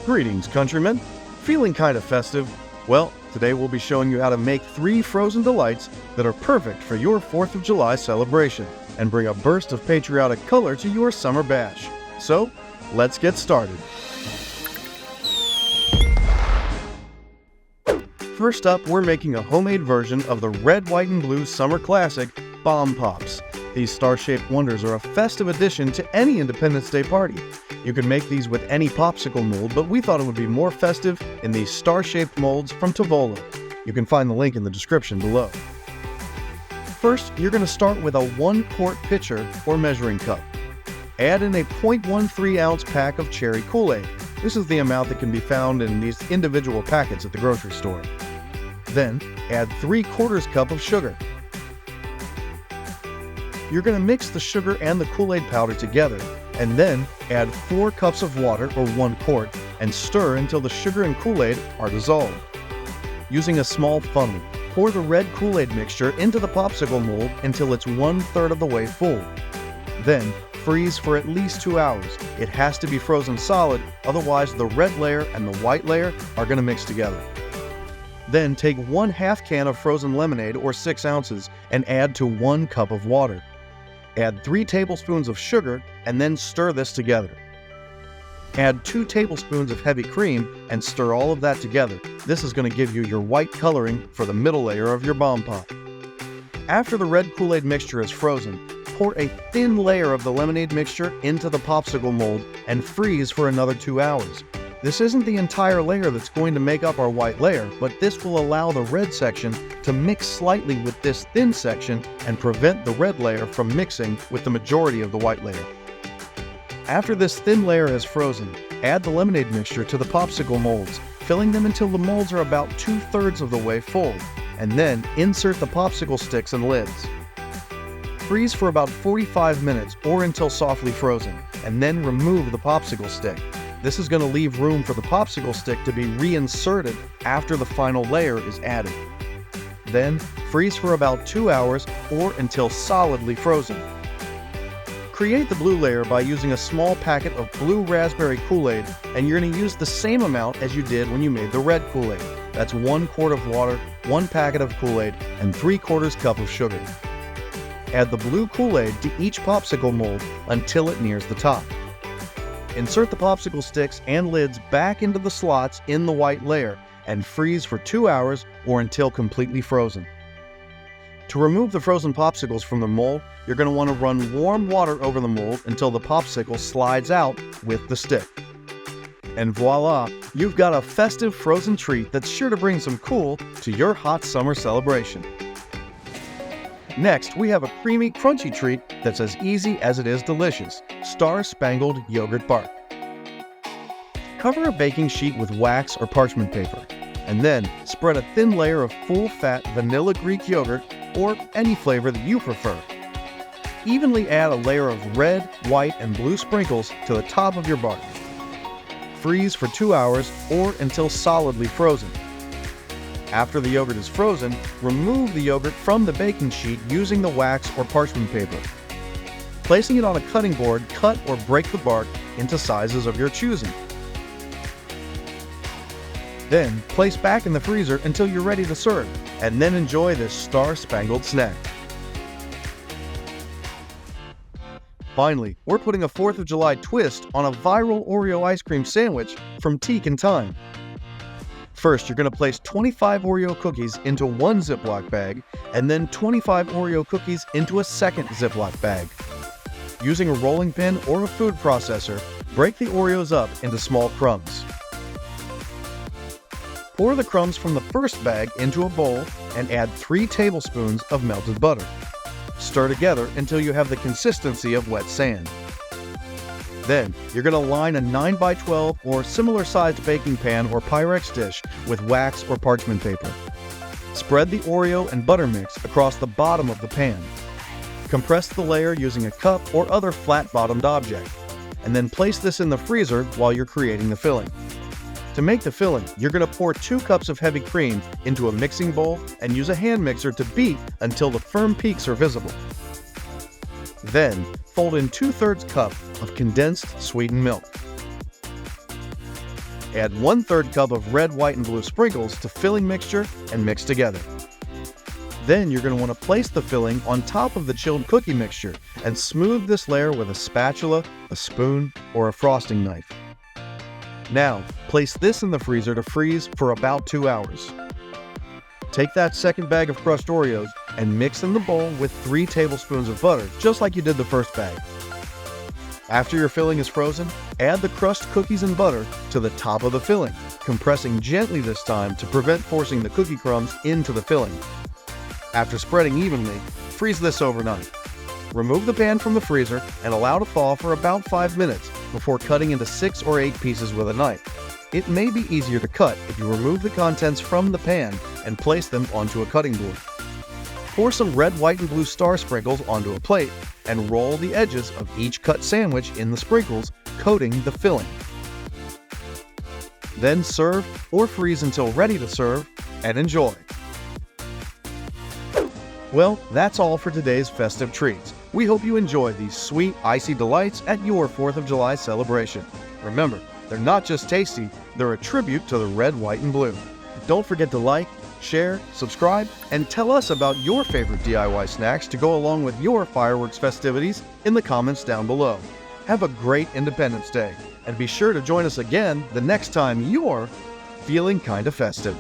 Greetings, countrymen. Feeling kind of festive? Well, today we'll be showing you how to make 3 frozen delights that are perfect for your 4th of July celebration and bring a burst of patriotic color to your summer bash. So, let's get started. First up, we're making a homemade version of the red, white, and blue summer classic, Bomb Pops. These star-shaped wonders are a festive addition to any Independence Day party. You can make these with any popsicle mold, but we thought it would be more festive in these star-shaped molds from Tavola. You can find the link in the description below. First, you're going to start with a 1-quart pitcher or measuring cup. Add in a 0.13 ounce pack of cherry Kool-Aid. This is the amount that can be found in these individual packets at the grocery store. Then, add 3/4 cup of sugar. You're going to mix the sugar and the Kool-Aid powder together, and then add 4 cups of water, or 1 quart, and stir until the sugar and Kool-Aid are dissolved. Using a small funnel, pour the red Kool-Aid mixture into the popsicle mold until it's 1/3 of the way full. Then, freeze for at least 2 hours. It has to be frozen solid, otherwise the red layer and the white layer are going to mix together. Then take 1/2 can of frozen lemonade, or 6 ounces, and add to 1 cup of water. Add 3 tablespoons of sugar and then stir this together. Add 2 tablespoons of heavy cream and stir all of that together. This is going to give you your white coloring for the middle layer of your bomb pop. After the red Kool-Aid mixture is frozen, pour a thin layer of the lemonade mixture into the popsicle mold and freeze for another 2 hours. This isn't the entire layer that's going to make up our white layer, but this will allow the red section to mix slightly with this thin section and prevent the red layer from mixing with the majority of the white layer. After this thin layer has frozen, add the lemonade mixture to the popsicle molds, filling them until the molds are about 2/3 of the way full, and then insert the popsicle sticks and lids. Freeze for about 45 minutes or until softly frozen, and then remove the popsicle stick. This is going to leave room for the popsicle stick to be reinserted after the final layer is added. Then, freeze for about 2 hours or until solidly frozen. Create the blue layer by using a small packet of blue raspberry Kool-Aid, and you're going to use the same amount as you did when you made the red Kool-Aid. That's 1 quart of water, 1 packet of Kool-Aid, and 3/4 cup of sugar. Add the blue Kool-Aid to each popsicle mold until it nears the top. Insert the popsicle sticks and lids back into the slots in the white layer and freeze for 2 hours or until completely frozen. To remove the frozen popsicles from the mold, you're going to want to run warm water over the mold until the popsicle slides out with the stick. And voila, you've got a festive frozen treat that's sure to bring some cool to your hot summer celebration. Next, we have a creamy, crunchy treat that's as easy as it is delicious, Star-Spangled Yogurt Bark. Cover a baking sheet with wax or parchment paper, and then spread a thin layer of full-fat vanilla Greek yogurt, or any flavor that you prefer. Evenly add a layer of red, white, and blue sprinkles to the top of your bark. Freeze for 2 hours or until solidly frozen. After the yogurt is frozen, remove the yogurt from the baking sheet using the wax or parchment paper. Placing it on a cutting board, cut or break the bark into sizes of your choosing. Then, place back in the freezer until you're ready to serve, and then enjoy this star-spangled snack. Finally, we're putting a 4th of July twist on a viral Oreo ice cream sandwich from Kinda Festive. First, you're going to place 25 Oreo cookies into 1 Ziploc bag, and then 25 Oreo cookies into a second Ziploc bag. Using a rolling pin or a food processor, break the Oreos up into small crumbs. Pour the crumbs from the first bag into a bowl and add 3 tablespoons of melted butter. Stir together until you have the consistency of wet sand. Then, you're going to line a 9x12 or similar sized baking pan or Pyrex dish with wax or parchment paper. Spread the Oreo and butter mix across the bottom of the pan. Compress the layer using a cup or other flat-bottomed object, and then place this in the freezer while you're creating the filling. To make the filling, you're going to pour 2 cups of heavy cream into a mixing bowl and use a hand mixer to beat until the firm peaks are visible. Then, fold in 2/3 cup of condensed sweetened milk. Add 1/3 cup of red, white, and blue sprinkles to filling mixture and mix together. Then you're going to want to place the filling on top of the chilled cookie mixture and smooth this layer with a spatula, a spoon, or a frosting knife. Now, place this in the freezer to freeze for about 2 hours. Take that second bag of crushed Oreos and mix in the bowl with 3 tablespoons of butter, just like you did the first bag. After your filling is frozen, add the crushed cookies and butter to the top of the filling, compressing gently this time to prevent forcing the cookie crumbs into the filling. After spreading evenly, freeze this overnight. Remove the pan from the freezer and allow to thaw for about 5 minutes before cutting into 6 or 8 pieces with a knife. It may be easier to cut if you remove the contents from the pan and place them onto a cutting board. Pour some red, white, and blue star sprinkles onto a plate and roll the edges of each cut sandwich in the sprinkles, coating the filling. Then serve or freeze until ready to serve and enjoy. Well, that's all for today's festive treats. We hope you enjoy these sweet, icy delights at your 4th of July celebration. Remember, they're not just tasty, they're a tribute to the red, white, and blue. Don't forget to like, share, subscribe, and tell us about your favorite DIY snacks to go along with your fireworks festivities in the comments down below. Have a great Independence Day, and be sure to join us again the next time you're feeling kinda festive.